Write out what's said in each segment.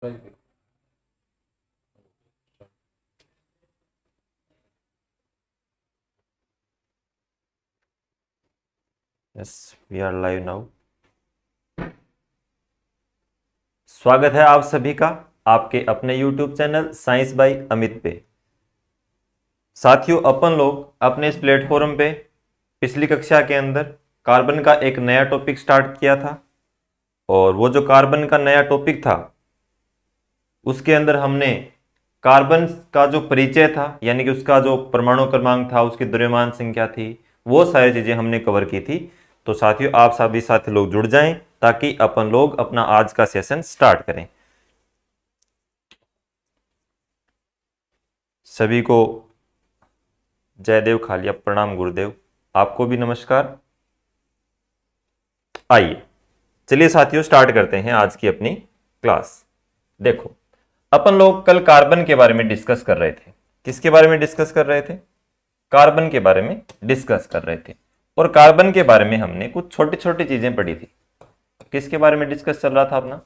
Yes, we are live now. स्वागत है आप सभी का आपके अपने YouTube channel science by Amit पे। साथियों, अपन लोग अपने इस प्लेटफॉर्म पे पिछली कक्षा के अंदर कार्बन का एक नया टॉपिक स्टार्ट किया था, और वो जो कार्बन का नया टॉपिक था उसके अंदर हमने कार्बन का जो परिचय था, यानी कि उसका जो परमाणु क्रमांक था, उसकी द्रव्यमान संख्या थी, वो सारी चीजें हमने कवर की थी। तो साथियों, आप सभी साथी लोग जुड़ जाएं ताकि अपन लोग अपना आज का सेशन स्टार्ट करें। सभी को जयदेव खालिया, प्रणाम गुरुदेव, आपको भी नमस्कार। आइए चलिए साथियों, स्टार्ट करते हैं आज की अपनी क्लास। देखो, अपन लोग कल कार्बन के बारे में डिस्कस कर रहे थे। किसके बारे में डिस्कस कर रहे थे? कार्बन के बारे में डिस्कस कर रहे थे। और कार्बन के बारे में हमने कुछ छोटी छोटी चीजें पढ़ी थी। किसके बारे में डिस्कस चल रहा था अपना?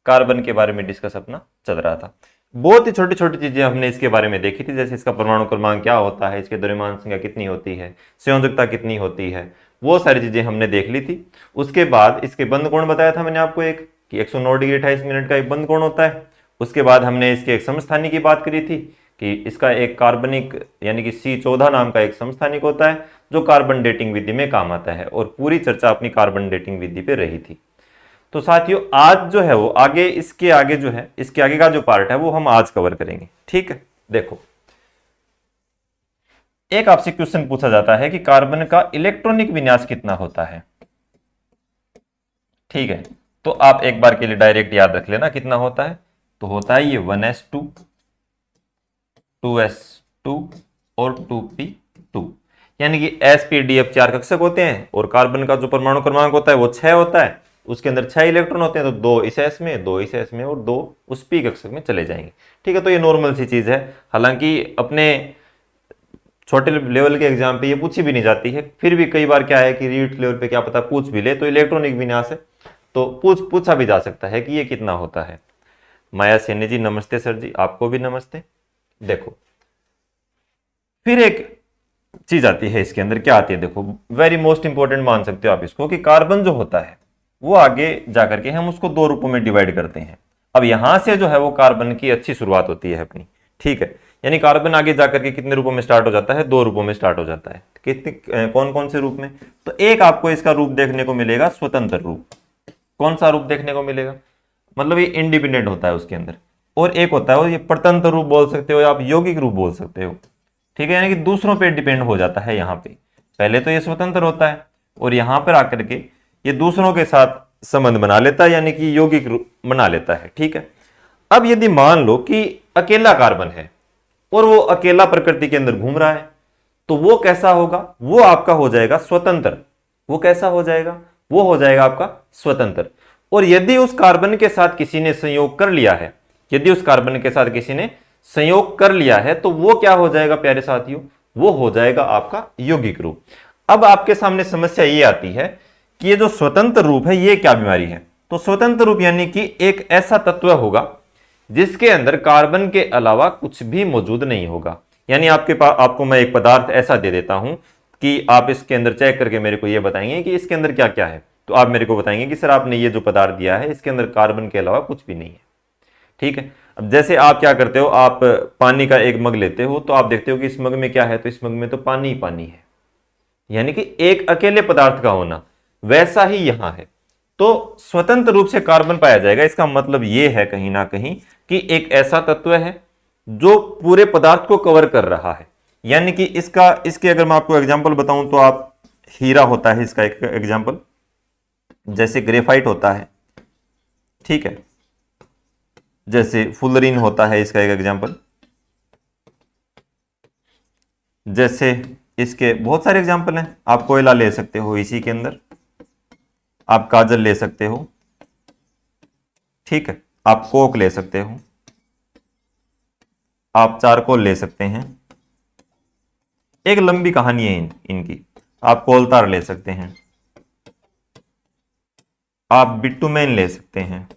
कार्बन के बारे में डिस्कस अपना चल रहा था। बहुत ही छोटी छोटी चीजें हमने इसके बारे में देखी थी, जैसे इसका परमाणु क्रमांक क्या होता है, इसके द्रव्यमान संख्या कितनी होती है, संयोजकता कितनी होती है, वो सारी चीजें हमने देख ली थी। उसके बाद इसके बंद कोण बताया था मैंने आपको एक, कि 109 डिग्री 28 मिनट का एक बंद कोण होता है। उसके बाद हमने इसके एक समस्थानी की बात करी थी कि इसका एक कार्बनिक यानी कि C14 नाम का एक समस्थानिक होता है जो कार्बन डेटिंग विधि में काम आता है, और पूरी चर्चा अपनी कार्बन डेटिंग विधि पे रही थी। तो साथियों, आज जो है वो आगे, इसके आगे जो है, इसके आगे का जो पार्ट है वो हम आज कवर करेंगे। ठीक है, देखो, एक आपसे क्वेश्चन पूछा जाता है कि कार्बन का इलेक्ट्रॉनिक विन्यास कितना होता है। ठीक है, तो आप एक बार के लिए डायरेक्ट याद रख लेना कितना होता है। तो होता है ये 1s2, 2s2 और 2p2, यानी कि sp-df 4 कक्षक होते हैं, और कार्बन का जो परमाणु क्रमांक होता है वो 6 होता है। उसके अंदर 6 इलेक्ट्रॉन होते हैं, तो 2 इस s में, 2 इस s में, और 2 उस p कक्षक में चले जाएंगे। ठीक है, तो ये नॉर्मल सी चीज है। हालांकि अपने छोटे लेवल के एग्जाम पे ये पूछी भी नहीं जाती है, फिर भी कई बार क्या है कि रीट लेवल पे क्या पता पूछ भी ले, तो इलेक्ट्रॉनिक विन्यास है तो पूछा भी जा सकता है कि ये कितना होता है। माया सैनी जी नमस्ते। सर जी आपको भी नमस्ते। देखो, फिर एक चीज आती है इसके अंदर, क्या आती है देखो, वेरी मोस्ट इंपॉर्टेंट मान सकते हो आप इसको, कि कार्बन जो होता है वो आगे जाकर के हम उसको दो रूपों में डिवाइड करते हैं। अब यहां से जो है वो कार्बन की अच्छी शुरुआत होती है अपनी। ठीक है, यानी कार्बन आगे जाकर के कितने रूपों में स्टार्ट हो जाता है? दो रूपों में स्टार्ट हो जाता है। कितने, कौन कौन से रूप में? तो एक आपको इसका रूप देखने को मिलेगा स्वतंत्र रूप। कौन सा रूप देखने को मिलेगा? मतलब ये इंडिपेंडेंट होता है उसके अंदर। और एक होता है ये परतंत्र रूप बोल सकते हो, या आप यौगिक रूप बोल सकते हो। ठीक है, यानी कि दूसरों पे डिपेंड हो जाता है। यहाँ पे पहले तो ये स्वतंत्र होता है, और यहां पर आकर के ये दूसरों के साथ संबंध बना लेता है, यानी कि यौगिक रूप बना लेता है। ठीक है, अब यदि मान लो कि अकेला कार्बन है और वो अकेला प्रकृति के अंदर घूम रहा है, तो वो कैसा होगा? वो आपका हो जाएगा स्वतंत्र। वो कैसा हो जाएगा? वो हो जाएगा आपका स्वतंत्र। और यदि उस कार्बन के साथ किसी ने संयोग कर लिया है, यदि उस कार्बन के साथ किसी ने संयोग कर लिया है, तो वो क्या हो जाएगा प्यारे साथियों? वो हो जाएगा आपका यौगिक रूप। अब आपके सामने समस्या ये आती है कि ये जो स्वतंत्र रूप है ये क्या बीमारी है? तो स्वतंत्र रूप यानी कि एक ऐसा तत्व होगा जिसके अंदर कार्बन के अलावा कुछ भी मौजूद नहीं होगा। यानी आपके पास, आपको मैं एक पदार्थ ऐसा दे देता हूं कि आप इसके अंदर चेक करके मेरे को ये बताएंगे कि इसके अंदर क्या क्या है, तो आप मेरे को बताएंगे कि सर आपने ये जो पदार्थ दिया है इसके अंदर कार्बन के अलावा कुछ भी नहीं है। ठीक है, अब जैसे आप क्या करते हो, आप पानी का एक मग लेते हो, तो आप देखते हो कि इस मग में क्या है, तो इस मग में तो पानी ही पानी है, यानी कि एक अकेले पदार्थ का होना। वैसा ही यहां है, तो स्वतंत्र रूप से कार्बन पाया जाएगा। इसका मतलब यह है कहीं ना कहीं कि एक ऐसा तत्व है जो पूरे पदार्थ को कवर कर रहा है। यानी कि इसके अगर मैं आपको एग्जांपल बताऊं, तो आप, हीरा होता है इसका एक एग्जांपल, जैसे ग्रेफाइट होता है। ठीक है, जैसे फुलरीन होता है इसका एक एग्जांपल, जैसे इसके बहुत सारे एग्जांपल हैं। आप कोयला ले सकते हो इसी के अंदर, आप काजल ले सकते हो। ठीक है, आप कोक ले सकते हो, आप चारकोल ले सकते हैं। एक लंबी कहानी है इनकी। आप कोलतार ले सकते हैं, आप बिट्टूमेन ले सकते हैं।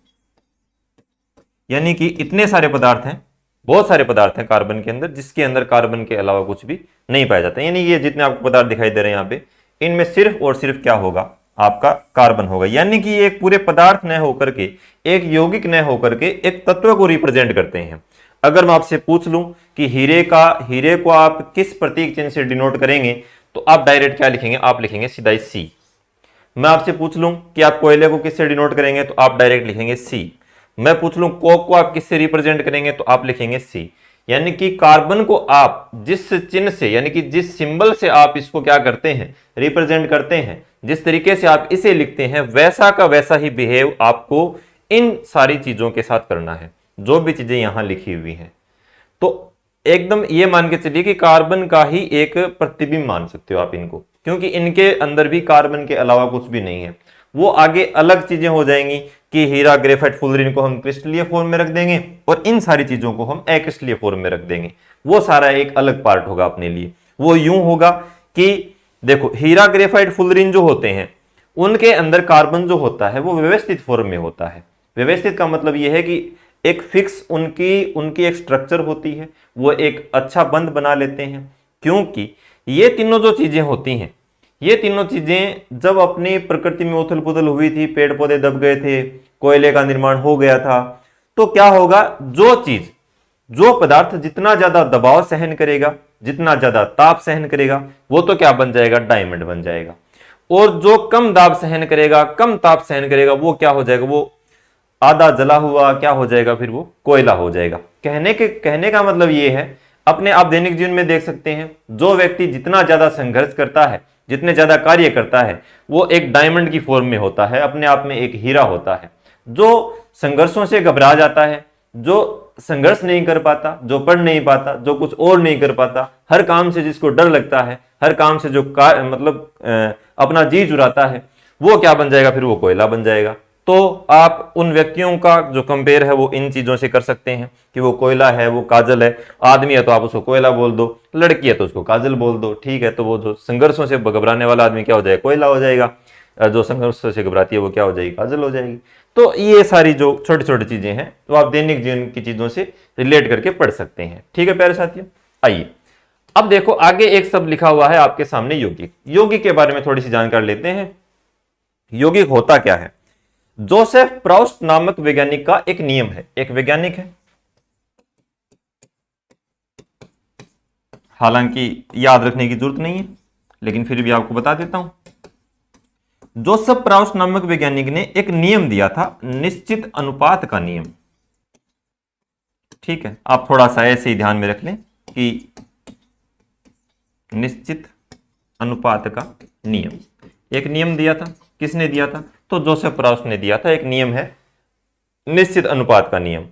यानी कि इतने सारे पदार्थ हैं, बहुत सारे पदार्थ हैं कार्बन के अंदर, जिसके अंदर कार्बन के अलावा कुछ भी नहीं पाया जाता। यानी ये जितने आपको पदार्थ दिखाई दे रहे हैं यहाँ पे, इनमें सिर्फ और सिर्फ क्या होगा, आपका कार्बन होगा। यानी कि ये एक पूरे पदार्थ न होकर के, एक यौगिक न होकर के एक तत्व को रिप्रेजेंट करते हैं। अगर मैं आपसे पूछ लूं कि हीरे को आप किस प्रतीक चिन्ह से डिनोट करेंगे, तो आप डायरेक्ट क्या लिखेंगे, आप लिखेंगे सीधा ही सी। मैं आपसे पूछ लूं कि आप कोयले को किससे डिनोट करेंगे, तो आप डायरेक्ट लिखेंगे सी। मैं पूछ लूं कोक को आप किससे रिप्रेजेंट करेंगे, तो आप लिखेंगे सी। यानी कि कार्बन को आप जिस चिन्ह से, यानी कि जिस सिंबल से आप इसको क्या करते हैं, रिप्रेजेंट करते हैं, जिस तरीके से आप इसे लिखते हैं, वैसा का वैसा ही बिहेव आपको इन सारी चीजों के साथ करना है, जो भी चीजें यहां लिखी हुई हैं। तो एकदम ये मान के चलिए कि कार्बन का ही एक प्रतिबिंब मान सकते हो आप इनको, क्योंकि इनके अंदर भी कार्बन के अलावा कुछ भी नहीं है। वो आगे अलग चीजें हो जाएंगी कि हीरा, ग्रेफाइट, फुलरिन को हम क्रिस्टलीय फॉर्म में रख देंगे और इन सारी चीजों को हम अक्रिस्टलीय फॉर्म में रख देंगे। वो सारा एक अलग पार्ट होगा अपने लिए। वो यूं होगा कि देखो, हीरा, ग्रेफाइट, फुलरिन जो होते हैं, उनके अंदर कार्बन जो होता है वो व्यवस्थित फॉर्म में होता है। व्यवस्थित का मतलब यह है कि एक फिक्स उनकी एक स्ट्रक्चर होती है, वो एक अच्छा बंध बना लेते हैं। क्योंकि ये तीनों जो चीजें होती हैं, ये तीनों चीजें जब अपनी प्रकृति में उथल पुथल हुई थी, पेड़ पौधे दब गए थे, कोयले का निर्माण हो गया था, तो क्या होगा, जो पदार्थ जितना ज्यादा दबाव सहन करेगा, जितना ज्यादा ताप सहन करेगा, वो तो क्या बन जाएगा, डायमंड बन जाएगा। और जो कम दाब सहन करेगा, कम ताप सहन करेगा, वो क्या हो जाएगा, वो आधा जला हुआ क्या हो जाएगा, फिर वो कोयला हो जाएगा। कहने का मतलब ये है, अपने आप दैनिक जीवन में देख सकते हैं, जो व्यक्ति जितना ज्यादा संघर्ष करता है, जितने ज्यादा कार्य करता है, वो एक डायमंड की फॉर्म में होता है, अपने आप में एक हीरा होता है। जो संघर्षों से घबरा जाता है, जो संघर्ष नहीं कर पाता, जो पढ़ नहीं पाता, जो कुछ और नहीं कर पाता, हर काम से जिसको डर लगता है, हर काम से जो अपना जी चुराता है, वो क्या बन जाएगा, फिर वो कोयला बन जाएगा। तो आप उन व्यक्तियों का जो कंपेयर है वो इन चीजों से कर सकते हैं कि वो कोयला है, वो काजल है। आदमी है तो आप उसको कोयला बोल दो, लड़की है तो उसको काजल बोल दो, ठीक है। तो वो जो संघर्षों से घबराने वाला आदमी क्या हो जाएगा, कोयला हो जाएगा। जो संघर्षों से घबराती है वो क्या हो जाएगी, काजल हो जाएगी। तो ये सारी जो छोटी छोटी चीजें हैं, तो आप दैनिक जीवन की चीजों से रिलेट करके पढ़ सकते हैं। ठीक है प्यारे साथियों, आइए अब देखो आगे एक शब्द लिखा हुआ है आपके सामने, यौगिक। यौगिक के बारे में थोड़ी सी जानकारी लेते हैं। यौगिक होता क्या है। जोसेफ प्राउस्ट नामक वैज्ञानिक का एक नियम है, एक वैज्ञानिक है, हालांकि याद रखने की जरूरत नहीं है, लेकिन फिर भी आपको बता देता हूं। जोसेफ प्राउस्ट नामक वैज्ञानिक ने एक नियम दिया था, निश्चित अनुपात का नियम। ठीक है, आप थोड़ा सा ऐसे ही ध्यान में रख लें कि निश्चित अनुपात का नियम, एक नियम दिया था। किसने दिया था, तो जोसेफ प्राउस्ट ने दिया था। एक नियम है निश्चित अनुपात का नियम।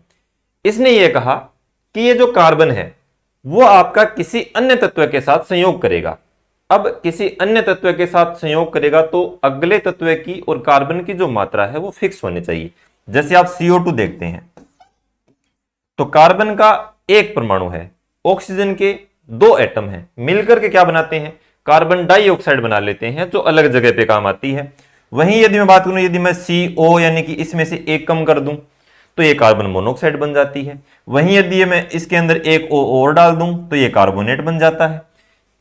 इसने यह कहा कि ये जो कार्बन है वो आपका किसी अन्य तत्व के साथ संयोग करेगा। अब किसी अन्य तत्व के साथ संयोग करेगा तो अगले तत्व की और कार्बन की जो मात्रा है वो फिक्स होनी चाहिए। जैसे आप CO2 देखते हैं तो कार्बन का एक परमाणु है, ऑक्सीजन के 2 एटम हैं, मिलकर के क्या बनाते हैं, कार्बन डाइऑक्साइड बना लेते हैं, जो अलग जगह पे काम आती है। वहीं यदि मैं बात करूं, यदि मैं CO यानी कि इसमें से एक कम कर दूं तो ये कार्बन मोनोऑक्साइड बन जाती है। वहीं यदि मैं इसके अंदर एक O और डाल दूं तो ये कार्बोनेट बन जाता है।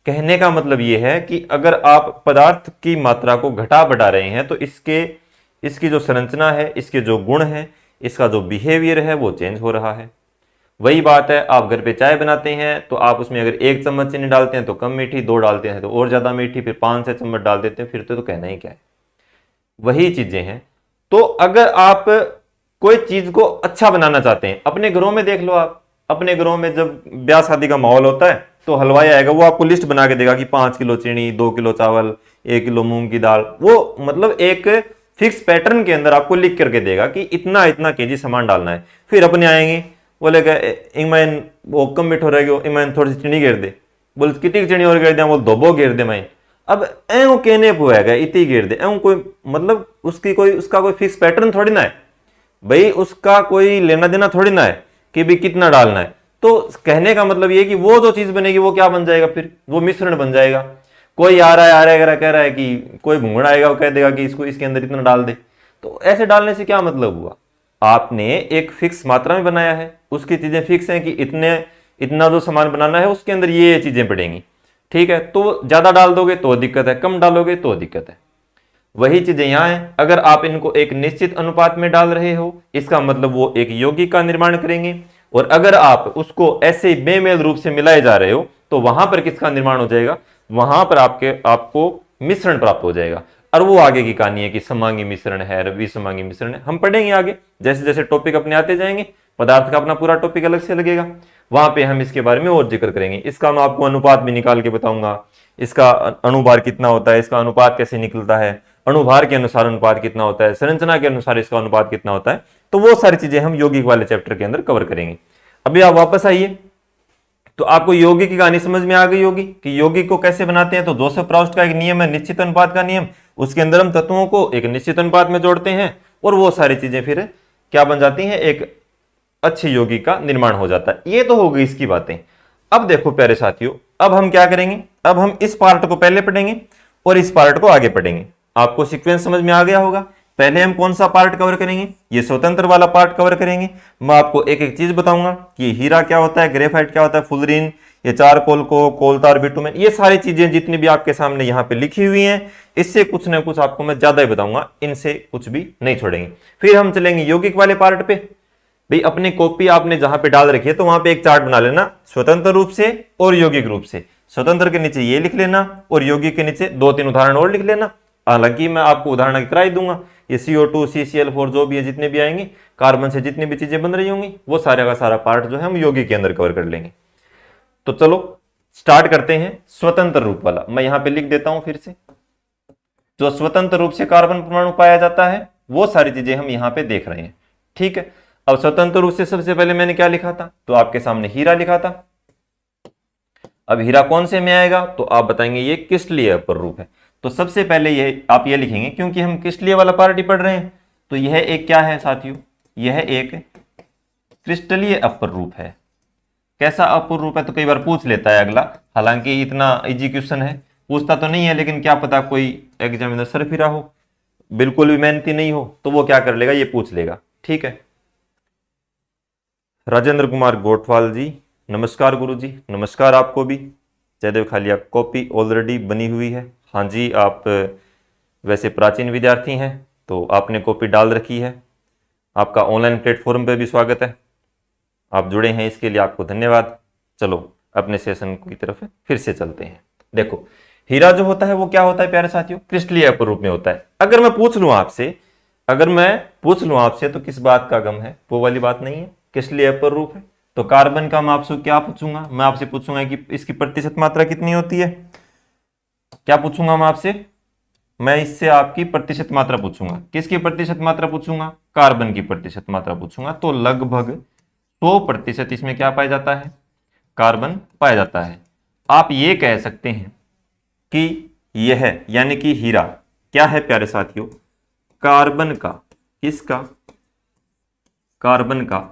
कहने का मतलब ये है कि अगर आप पदार्थ की मात्रा को घटा बढ़ा रहे हैं तो इसकी जो संरचना है, इसके जो गुण है, इसका जो बिहेवियर है वो चेंज हो रहा है। वही बात है, आप घर पे चाय बनाते हैं तो आप उसमें अगर 1 चम्मच चीनी डालते हैं तो कम मीठी, 2 डालते हैं तो और ज्यादा मीठी, फिर 5-6 चम्मच डाल देते हैं, फिर तो कहना ही क्या है। वही चीजें हैं। तो अगर आप कोई चीज को अच्छा बनाना चाहते हैं, अपने घरों में देख लो, आप अपने घरों में जब ब्याह शादी का माहौल होता है तो हलवाई आएगा, वो आपको लिस्ट बना के देगा कि 5 किलो चीनी, 2 किलो चावल, 1 किलो मूंग की दाल। वो मतलब एक फिक्स पैटर्न के अंदर आपको लिख करके देगा कि इतना इतना केजी सामान डालना है। फिर अपने आएंगे, बोलेगा इमान वो कम मिठो रह गयो, इमान थोड़ी सी चीनी घेर दे। बोले कितनी चीनी और घेर दे, वो दोबो घेर दे। मैं अब एवं कहने को है इतनी घेर दे, एवं कोई मतलब उसका कोई फिक्स पैटर्न थोड़ी ना है भाई, उसका कोई लेना देना थोड़ी ना है कि भी कितना डालना है। तो कहने का मतलब ये कि वो जो चीज बनेगी वो क्या बन जाएगा, फिर वो मिश्रण बन जाएगा। कोई आ रहा है कह रहा है कि कोई भूंगड़ा आएगा, वो कह देगा कि इसको इसके अंदर इतना डाल दे। तो ऐसे डालने से क्या मतलब हुआ, आपने एक फिक्स मात्रा में बनाया है, उसकी चीजें फिक्स हैं कि इतना जो सामान बनाना है उसके अंदर ये चीजें पड़ेंगी, ठीक है। तो ज्यादा डाल दोगे तो दिक्कत है, कम डालोगे तो दिक्कत है। वही चीजें यहां है, अगर आप इनको एक निश्चित अनुपात में डाल रहे हो इसका मतलब वो एक यौगिक का निर्माण करेंगे, और अगर आप उसको ऐसे बेमेल रूप से मिलाए जा रहे हो तो वहां पर किसका निर्माण हो जाएगा, वहां पर आपको मिश्रण प्राप्त हो जाएगा। और वो आगे की कहानी है कि समांगी मिश्रण है, विसमांगी मिश्रण है, हम पढ़ेंगे आगे जैसे जैसे टॉपिक अपने आते जाएंगे। पदार्थ का अपना पूरा टॉपिक अलग से लगेगा, वहां पे हम इसके बारे में और जिक्र करेंगे। इसका मैं आपको अनुपात भी निकाल के बताऊंगा, इसका अणुभार कितना होता है, इसका अनुपात कैसे निकलता है, अणुभार के अनुसार अनुपात कितना होता है, संरचना के अनुसार इसका अनुपात कितना होता है। तो वो सारी चीजें हम यौगिक वाले चैप्टर के अंदर कवर करेंगे। अभी आप वापस आइए, तो आपको यौगिक की कहानी समझ में आ गई होगी कि यौगिक को कैसे बनाते हैं। तो जोसेफ प्राउस्ट का एक नियम है निश्चित अनुपात का नियम, उसके अंदर हम तत्वों को एक निश्चित अनुपात में जोड़ते हैं और वो सारी चीजें फिर क्या बन जाती हैं, एक अच्छे यौगिक का निर्माण हो जाता है। ये तो हो गई इसकी बातें। अब देखो प्यारे साथियों, अब हम क्या करेंगे, अब हम इस पार्ट को पहले पढ़ेंगे और इस पार्ट को आगे पढ़ेंगे। आपको सीक्वेंस समझ में आ गया होगा। पहले हम कौन सा पार्ट कवर करेंगे, ये स्वतंत्र वाला पार्ट कवर करेंगे। मैं आपको एक एक चीज बताऊंगा कि हीरा क्या होता है, ग्रेफाइट क्या होता है, फुलरीन, ये चारकोल को, कोलतार, बिटुमेन, ये सारी चीजें जितनी भी आपके सामने यहाँ पे लिखी हुई हैं, इससे कुछ ना कुछ आपको मैं ज्यादा ही बताऊंगा, इनसे कुछ भी नहीं छोड़ेंगे। फिर हम चलेंगे यौगिक वाले पार्ट पे। भाई अपनी कॉपी आपने जहां पे डाल रखी है तो वहां पे एक चार्ट बना लेना, स्वतंत्र रूप से और यौगिक रूप से। स्वतंत्र के नीचे ये लिख लेना और यौगिक के नीचे 2-3 उदाहरण और लिख लेना। हालांकि मैं आपको उदाहरण करा ही दूंगा, ये CO2, CCl4 जो भी है, जितने भी आएंगे, कार्बन से जितनी भी चीजें बन रही होंगी, वो सारे का सारा पार्ट जो है हम यौगिक के अंदर कवर कर लेंगे। तो चलो स्टार्ट करते हैं स्वतंत्र रूप वाला। मैं यहां पे लिख देता हूं फिर से, जो स्वतंत्र रूप से कार्बन परमाणु पाया जाता है वो सारी चीजें हम यहां पे देख रहे हैं, ठीक है। अब स्वतंत्र रूप से सबसे पहले मैंने क्या लिखा था, तो आपके सामने हीरा लिखा था। अब हीरा कौन से में आएगा, तो आप बताएंगे ये क्रिस्टलीय अपर रूप है। तो सबसे पहले ये आप ये लिखेंगे, क्योंकि हम क्रिस्टलीय वाला पार्ट ही पढ़ रहे हैं, तो यह एक क्या है साथियों, यह एक क्रिस्टलीय अपर रूप है। कैसा अपर रूप है, तो कई बार पूछ लेता है अगला, हालांकि इतना इजी क्वेश्चन है, पूछता तो नहीं है, लेकिन क्या पता कोई एग्जामिनर सरफिरा हो, बिल्कुल भी मेहनती नहीं हो, तो वो क्या कर लेगा, ये पूछ लेगा, ठीक है। राजेंद्र कुमार गोठवाल जी, नमस्कार गुरु जी, नमस्कार आपको भी। जयदेव खालिया, कॉपी ऑलरेडी बनी हुई है। हाँ जी, आप वैसे प्राचीन विद्यार्थी हैं तो आपने कॉपी डाल रखी है। आपका ऑनलाइन प्लेटफॉर्म पे भी स्वागत है, आप जुड़े हैं इसके लिए आपको धन्यवाद। चलो अपने सेशन की तरफ फिर से चलते हैं। देखो हीरा जो होता है वो क्या होता है प्यारे साथियों, क्रिस्टलीय अपर रूप में होता है। अगर मैं पूछ लूं आपसे तो किस बात का गम है, वो वाली बात नहीं है, क्रिस्टलीय अपर रूप है। तो कार्बन का मैं आपसे क्या पूछूंगा, मैं आपसे पूछूंगा कि इसकी प्रतिशत मात्रा कितनी होती है। क्या पूछूंगा मैं आपसे, मैं इससे आपकी प्रतिशत मात्रा पूछूंगा। किसकी प्रतिशत मात्रा पूछूंगा, कार्बन की प्रतिशत मात्रा पूछूंगा। तो लगभग 100% इसमें क्या पाया जाता है, कार्बन पाया जाता है। आप ये कह सकते हैं कि यह यानी कि हीरा क्या है प्यारे साथियों, कार्बन का, किसका, कार्बन का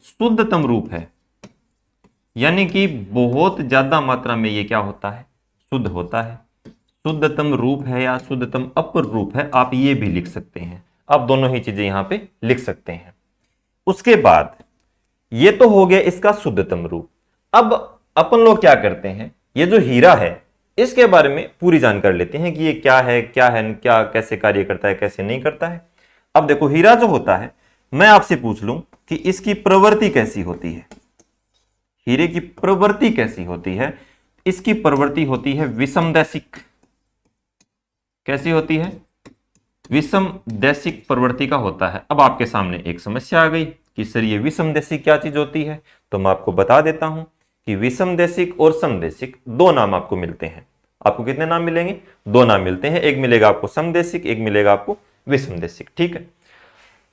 शुद्धतम रूप है। यानी कि बहुत ज्यादा मात्रा में ये क्या होता है, शुद्ध होता है। शुद्धतम रूप है या शुद्धतम अपर रूप है, आप ये भी लिख सकते हैं। आप दोनों ही चीजें यहां पे लिख सकते हैं। उसके बाद ये तो हो गया इसका शुद्धतम रूप। अब अपन लोग क्या करते हैं, ये जो हीरा है इसके बारे में पूरी जानकारी लेते हैं कि ये क्या है, क्या कैसे कार्य करता है, कैसे नहीं करता है। अब देखो हीरा जो होता है, मैं आपसे पूछ लूं कि इसकी प्रवृत्ति कैसी होती है, हीरे की प्रवृत्ति कैसी होती है। इसकी प्रवृत्ति होती है विषमदैशिक। कैसी होती है, विषमदैशिक प्रवृत्ति का होता है। अब आपके सामने एक समस्या आ गई कि सर ये विषमदैशिक क्या चीज होती है, तो मैं आपको बता देता हूं कि विषमदैशिक और समदैशिक दो नाम आपको मिलते हैं। आपको कितने नाम मिलेंगे, दो नाम मिलते हैं। एक मिलेगा आपको समदैशिक, एक मिलेगा आपको विषमदैशिक, ठीक है।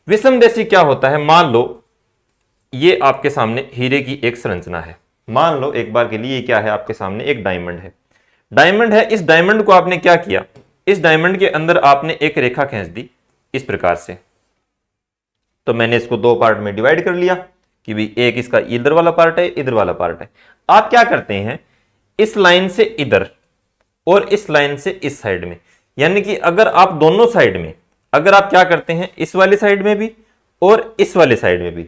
विषमदैशिक क्या होता है, मान लो ये आपके सामने हीरे की एक संरचना है। मान लो एक बार के लिए क्या है, आपके सामने एक डायमंड है। डायमंड है, इस डायमंड को आपने क्या किया, इस डायमंड के अंदर आपने एक रेखा खींच दी इस प्रकार से। तो मैंने इसको दो पार्ट में डिवाइड कर लिया कि भाई एक इसका इधर वाला पार्ट है, इधर वाला पार्ट है। आप क्या करते हैं, इस लाइन से इधर और इस लाइन से इस साइड में, यानी कि अगर आप दोनों साइड में, अगर आप क्या करते हैं, इस वाली साइड में भी और इस वाले साइड में भी।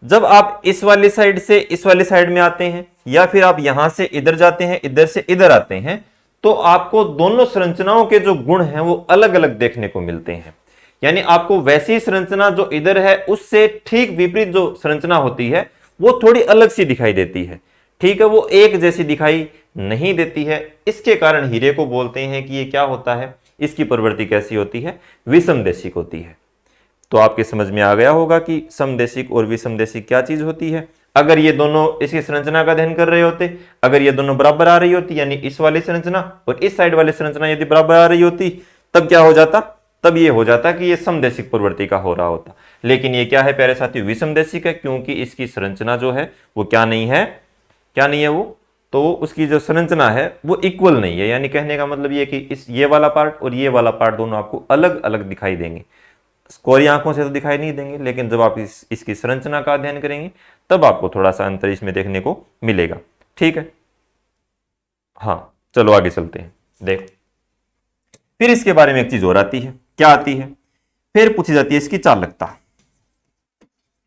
जब आप इस वाली साइड से इस वाली साइड में आते हैं या फिर आप यहां से इधर जाते हैं, इधर से इधर आते हैं, तो आपको दोनों संरचनाओं के जो गुण हैं वो अलग अलग देखने को मिलते हैं। यानी आपको वैसी संरचना जो इधर है उससे ठीक विपरीत जो संरचना होती है वो थोड़ी अलग सी दिखाई देती है, ठीक है, वो एक जैसी दिखाई नहीं देती है। इसके कारण हीरे को बोलते हैं कि ये क्या होता है, इसकी प्रवृत्ति कैसी होती है, विषमदेशिक होती है। तो आपके समझ में आ गया होगा कि समदेशिक और विषमदेशिक क्या चीज होती है। अगर ये दोनों इसकी संरचना का अध्ययन कर रहे होते, अगर ये दोनों बराबर आ रही होती, यानी इस वाली संरचना और इस साइड वाली संरचना यदि बराबर आ रही होती, तब क्या हो जाता, तब ये हो जाता कि ये समदेशिक प्रवृत्ति का हो रहा होता। लेकिन ये क्या है प्यारे साथियों, विषमदेशिक है, क्योंकि इसकी संरचना जो है वो क्या नहीं है, क्या नहीं है वो, तो उसकी जो संरचना है वो इक्वल नहीं है। यानी कहने का मतलब ये कि इस ये वाला पार्ट और ये वाला पार्ट दोनों आपको अलग अलग दिखाई देंगे। कोरी आंखों से तो दिखाई नहीं देंगे, लेकिन जब आप इसकी संरचना का अध्ययन करेंगे तब आपको थोड़ा सा अंतर इसमें देखने को मिलेगा। ठीक है, हाँ चलो आगे चलते हैं। देखो फिर इसके बारे में एक चीज और आती है, क्या आती है, फिर पूछी जाती है इसकी चालकता।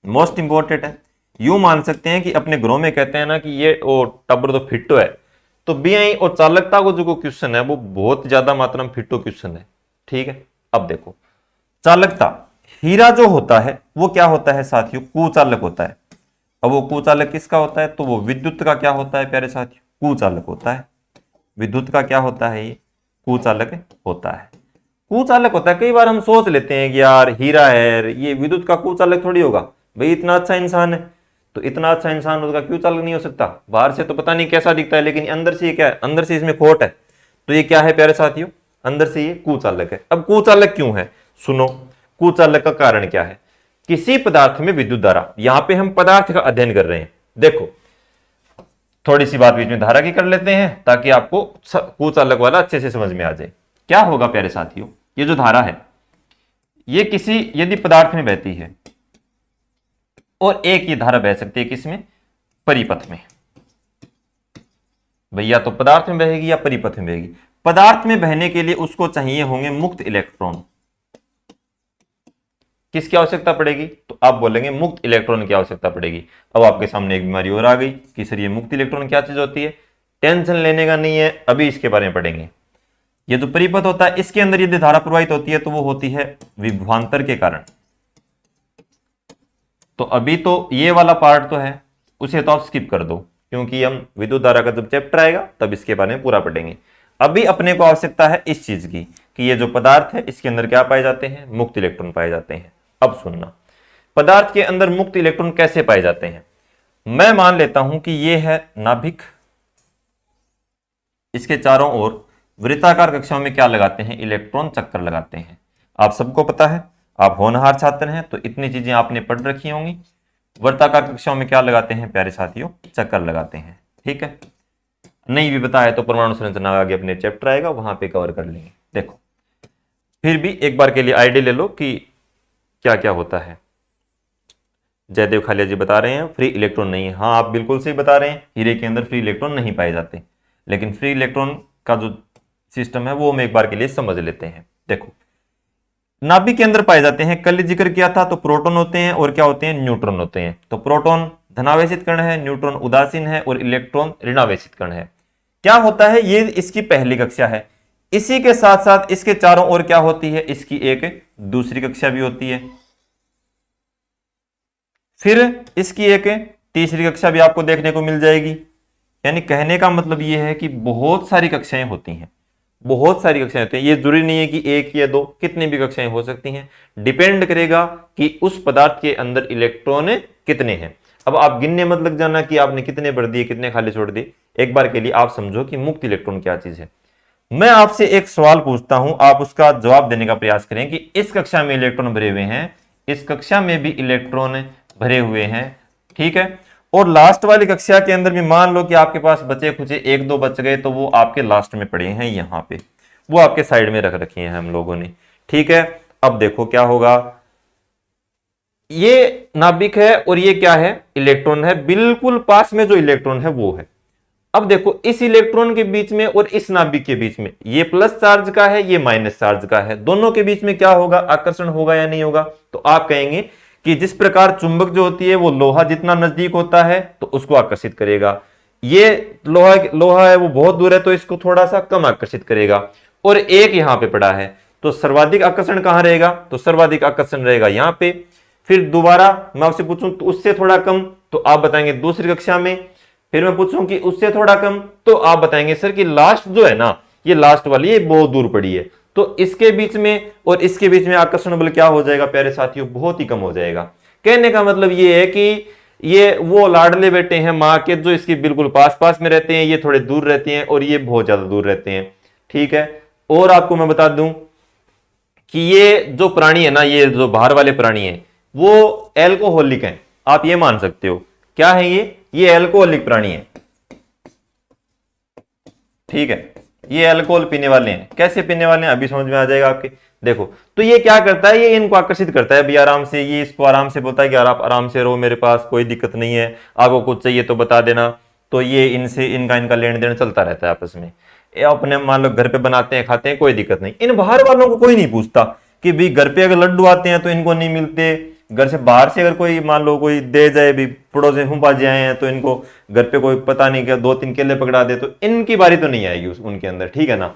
मोस्ट इंपॉर्टेंट है। यूं मान सकते हैं कि अपने ग्रोह में कहते हैं ना कि ये टब्बर तो फिट्टो है, तो बीआई और चालकता को जो क्वेश्चन है वो बहुत ज्यादा मात्रा में फिट्टो क्वेश्चन है। ठीक है, अब देखो चालकता, हीरा जो होता है वो क्या होता है साथियों, कुचालक होता है। अब वो कुचालक किसका होता है, तो वो विद्युत का क्या होता है प्यारे साथियों, कुचालक होता है। विद्युत का क्या होता है, ये कुचालक होता है, कुचालक होता है। कई बार हम सोच लेते हैं कि यार हीरा है, ये विद्युत का कुचालक थोड़ी होगा, भाई इतना अच्छा इंसान है, तो इतना अच्छा इंसान उसका क्यों चालक नहीं हो सकता। बाहर से तो पता नहीं कैसा दिखता है, लेकिन अंदर से ये क्या है, अंदर से इसमें खोट है। तो ये क्या है प्यारे साथियों, अंदर से ये कुचालक है। अब कुचालक क्यों है, सुनो, कुचालक का कारण क्या है, किसी पदार्थ में विद्युत धारा, यहां पे हम पदार्थ का अध्ययन कर रहे हैं। देखो थोड़ी सी बात बीच में धारा की कर लेते हैं ताकि आपको कुचालक वाला अच्छे से समझ में आ जाए। क्या होगा प्यारे साथियों, ये जो धारा है ये किसी यदि पदार्थ में बहती है, और एक ये धारा बह सकती है किसमें, परिपथ में। भैया तो पदार्थ में बहेगी या परिपथ में बहेगी, पदार्थ में बहने के लिए उसको चाहिए होंगे मुक्त इलेक्ट्रॉन। किसकी आवश्यकता पड़ेगी, तो आप बोलेंगे मुक्त इलेक्ट्रॉन की आवश्यकता पड़ेगी। अब आपके सामने एक बीमारी और आ गई कि सर ये मुक्त इलेक्ट्रॉन क्या चीज होती है, टेंशन लेने का नहीं है, अभी इसके बारे में पढ़ेंगे। ये जो परिपथ होता है इसके अंदर यदि धारा प्रवाहित होती है तो वो होती है विभवांतर के कारण। तो अभी तो ये वाला पार्ट तो है, उसे तो आप स्किप कर दो, क्योंकि हम विद्युत धारा का जब चैप्टर आएगा तब इसके बारे में पूरा पढ़ेंगे। अभी अपने को आवश्यकता है इस चीज की कि ये जो पदार्थ है इसके अंदर क्या पाए जाते हैं, मुक्त इलेक्ट्रॉन पाए जाते हैं। अब सुनना, पदार्थ के अंदर मुक्त इलेक्ट्रॉन कैसे पाए जाते हैं। मैं मान लेता हूं कि ये है नाभिक, इसके चारों ओर वृत्ताकार कक्षाओं में क्या लगाते हैं, इलेक्ट्रॉन चक्कर लगाते हैं। आप सबको पता है, आप होनहार छात्र हैं तो इतनी चीजें आपने पढ़ रखी होंगी। वृत्ताकार कक्षाओं में क्या लगाते हैं प्यारे साथियों, चक्कर लगाते हैं। ठीक है, नहीं भी बताया तो परमाणु संरचना आगे अपने चैप्टर आएगा, वहां पे कवर कर लेंगे। देखो फिर भी एक बार के लिए आइडिया ले लो कि क्या क्या होता है। जयदेव खालिया जी बता रहे हैं फ्री इलेक्ट्रॉन नहीं है। हाँ आप बिल्कुल सही बता रहे हैं, हीरे के अंदर फ्री इलेक्ट्रॉन नहीं पाए जाते, लेकिन फ्री इलेक्ट्रॉन का जो सिस्टम है वो हम एक बार के लिए समझ लेते हैं। देखो नाभिक के अंदर पाए जाते हैं, कल जिक्र किया था, तो प्रोटॉन होते हैं और क्या होते हैं, न्यूट्रॉन होते हैं। तो प्रोटॉन धनावेशित कण है, न्यूट्रॉन उदासीन है और इलेक्ट्रॉन ऋणावेशित कण है। क्या होता है, ये इसकी पहली कक्षा है। इसी के साथ साथ इसके चारों ओर क्या होती है, इसकी एक दूसरी कक्षा भी होती है, फिर इसकी एक तीसरी कक्षा भी आपको देखने को मिल जाएगी। यानी कहने का मतलब यह है कि बहुत सारी कक्षाएं होती हैं, बहुत सारी कक्षाएं होती हैं। ये जरूरी नहीं है कि एक या दो, कितनी भी कक्षाएं हो सकती हैं, डिपेंड करेगा कि उस पदार्थ के अंदर इलेक्ट्रॉन कितने हैं। अब आप गिनने मत लग जाना कि आपने कितने भर दिए कितने खाली छोड़ दिए, एक बार के लिए आप समझो कि मुक्त इलेक्ट्रॉन क्या चीज है। मैं आपसे एक सवाल पूछता हूं, आप उसका जवाब देने का प्रयास करें कि इस कक्षा में इलेक्ट्रॉन भरे हुए हैं, इस कक्षा में भी इलेक्ट्रॉन भरे हुए हैं, ठीक है, और लास्ट वाली कक्षा के अंदर भी मान लो कि आपके पास बचे खुचे एक दो बच गए, तो वो आपके लास्ट में पड़े हैं, यहां पे वो आपके साइड में रख रखे हैं हम लोगों ने। ठीक है, अब देखो क्या होगा, ये नाभिक है और ये क्या है, इलेक्ट्रॉन है, बिल्कुल पास में जो इलेक्ट्रॉन है वो है। अब देखो इस इलेक्ट्रॉन के बीच में और इस नाभिक के बीच में, ये प्लस चार्ज का है, ये माइनस चार्ज का है, दोनों के बीच में क्या होगा, आकर्षण होगा या नहीं होगा। तो आप कहेंगे कि जिस प्रकार चुंबक जो होती है वो लोहा जितना नजदीक होता है तो उसको आकर्षित करेगा, ये लोहा लोहा है वो बहुत दूर है तो इसको थोड़ा सा कम आकर्षित करेगा। और एक यहां पे पड़ा है तो सर्वाधिक आकर्षण कहां रहेगा, तो सर्वाधिक आकर्षण रहेगा यहां पे। फिर दोबारा मैं आपसे पूछूं तो उससे थोड़ा कम, तो आप बताएंगे दूसरी कक्षा में। फिर मैं पूछूं कि उससे थोड़ा कम, तो आप बताएंगे सर कि लास्ट जो है ना, ये लास्ट वाली ये बहुत दूर पड़ी है, तो इसके बीच में और इसके बीच में आकर्षण बल क्या हो जाएगा प्यारे साथियों, बहुत ही कम हो जाएगा। कहने का मतलब ये है कि ये वो लाडले बेटे हैं माँ के जो इसके बिल्कुल पास पास में रहते हैं, ये थोड़े दूर रहते हैं और ये बहुत ज्यादा दूर रहते हैं। ठीक है, और आपको मैं बता दूं कि ये जो प्राणी है ना, ये जो बाहर वाले प्राणी है वो एल्कोहलिक हैं, आप ये मान सकते हो। क्या है ये एल्कोहलिक प्राणी है। ठीक है, ये अल्कोहल पीने वाले हैं। कैसे पीने वाले हैं अभी समझ में आ जाएगा आपके। देखो तो ये क्या करता है, ये इनको आकर्षित करता है भी आराम से, ये इसको आराम से बोलता है कि यार आप आराम से रहो, मेरे पास कोई दिक्कत नहीं है, आपको कुछ चाहिए तो बता देना। तो ये इनसे इनका लेन देन चलता रहता है आपस में। ये अपने मान लो घर पे बनाते हैं खाते हैं कोई दिक्कत नहीं, इन बाहर वालों को कोई नहीं पूछता कि भाई घर पे अगर लड्डू आते हैं तो इनको नहीं मिलते, घर से बाहर से अगर कोई मान लो कोई दे जाए भी, पड़ोस से हूँ बाजी आए हैं तो इनको घर पे कोई पता नहीं क्या 2-3 केले पकड़ा दे तो इनकी बारी तो नहीं आएगी उनके अंदर। ठीक है ना,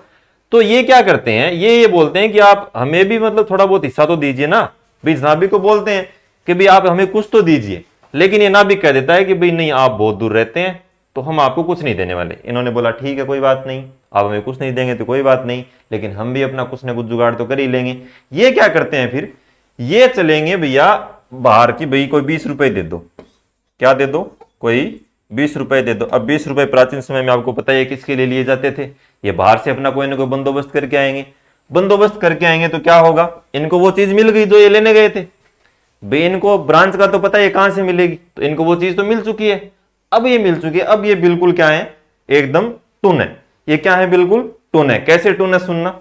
तो ये क्या करते हैं, ये बोलते हैं कि आप हमें भी मतलब थोड़ा बहुत हिस्सा तो दीजिए ना। भाई नाभिक को बोलते हैं कि भाई आप हमें कुछ तो दीजिए, लेकिन ये नाभिक कह देता है कि भाई नहीं आप बहुत दूर रहते हैं तो हम आपको कुछ नहीं देने वाले। इन्होंने बोला ठीक है कोई बात नहीं, आप हमें कुछ नहीं देंगे तो कोई बात नहीं, लेकिन हम भी अपना कुछ ना कुछ जुगाड़ तो कर ही लेंगे। ये क्या करते हैं फिर, ये चलेंगे भैया बाहर की, भाई कोई 20 रुपए दे दो, क्या दे दो, कोई 20 रुपए दे दो। अब 20 रुपए प्राचीन समय में आपको पता है किसके लिए लिए जाते थे, ये बाहर से अपना कोई ना कोई बंदोबस्त करके आएंगे। बंदोबस्त करके आएंगे तो क्या होगा, इनको वो चीज मिल गई जो ये लेने गए थे। भाई इनको ब्रांच का तो पता है कहां से मिलेगी, तो इनको वो चीज तो मिल चुकी है। अब ये मिल चुकी है, अब ये बिल्कुल क्या है, एकदम टून है। ये क्या है, बिल्कुल टून है। कैसे टून है सुनना।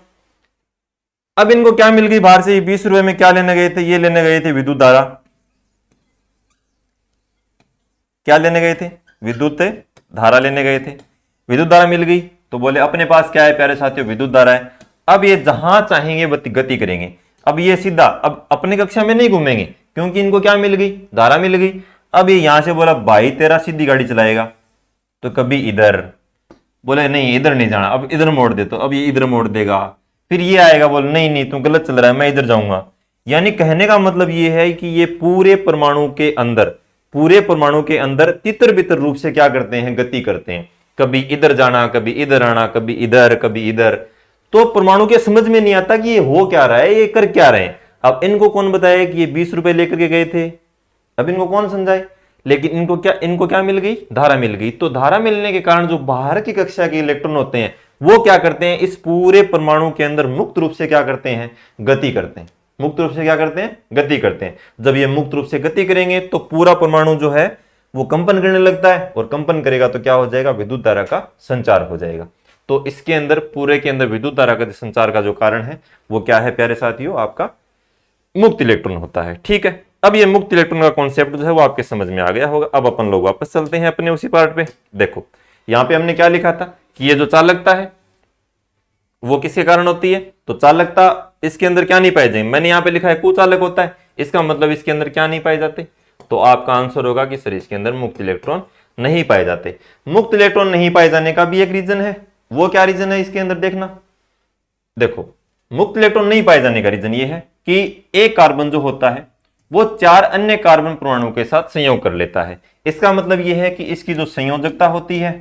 अब इनको क्या मिल गई बाहर से, 20 रुपए में क्या लेने गए थे, ये लेने गए थे विद्युत धारा। क्या लेने गए थे, विद्युत धारा लेने गए थे। विद्युत धारा मिल गई तो बोले अपने पास क्या है प्यारे साथियों, विद्युत धारा है। अब ये जहां चाहेंगे गति करेंगे। अब ये सीधा अब अपनी कक्षा में नहीं घूमेंगे क्योंकि इनको क्या मिल गई, धारा मिल गई। अब ये यहां से बोला भाई तेरा सीधी गाड़ी चलाएगा, तो कभी इधर बोले नहीं इधर नहीं जाना, अब इधर मोड़ दे, तो अब ये इधर मोड़ देगा। फिर ये आएगा बोले नहीं नहीं तू गलत चल रहा है मैं इधर जाऊंगा। यानी कहने का मतलब ये है कि ये पूरे परमाणु के अंदर, पूरे परमाणु के अंदर तितर बितर रूप से क्या करते हैं, गति करते हैं। कभी इधर जाना, कभी इधर आना, कभी इधर कभी इधर। तो परमाणु के समझ में नहीं आता कि ये हो क्या रहा है, ये कर क्या रहे हैं। अब इनको कौन बताया कि ये 20 रुपए लेकर के गए थे, अब इनको कौन समझाए। लेकिन इनको क्या मिल गई, धारा मिल गई। तो धारा मिलने के कारण जो बाहर की कक्षा के इलेक्ट्रॉन होते हैं वो क्या करते हैं, इस पूरे परमाणु के अंदर मुक्त रूप से क्या करते हैं, गति करते हैं। मुक्त रूप से क्या करते हैं, गति करते हैं। जब ये मुक्त रूप से गति करेंगे तो पूरा परमाणु जो है वो कंपन करने लगता है, और कंपन करेगा तो क्या हो जाएगा, विद्युत धारा का संचार हो जाएगा। तो इसके अंदर पूरे के अंदर विद्युत धारा का संचार का जो कारण है वो क्या है प्यारे साथियों, आपका मुक्त इलेक्ट्रॉन होता है। ठीक है, अब ये मुक्त इलेक्ट्रॉन का कॉन्सेप्ट जो है वो आपके समझ में आ गया होगा। अब अपन लोग वापस चलते हैं अपने उसी पार्ट पे। देखो यहां पे हमने क्या लिखा था कि ये जो चालकता है वो किसके कारण होती है, तो चालकता इसके अंदर क्या नहीं पाई जाएगी। मैंने यहां पे लिखा है कुचालक होता है, इसका मतलब इसके अंदर क्या नहीं पाए जाते। तो आपका आंसर होगा कि सर इसके अंदर मुक्त इलेक्ट्रॉन नहीं पाए जाते। मुक्त इलेक्ट्रॉन नहीं पाए जाने का भी एक रीजन है, वो क्या रीजन है इसके अंदर देखना। देखो मुक्त इलेक्ट्रॉन नहीं पाए जाने का रीजन ये है कि एक कार्बन जो होता है वो 4 अन्य कार्बन परमाणुओं के साथ संयोग कर लेता है। इसका मतलब यह है कि इसकी जो संयोजकता होती है,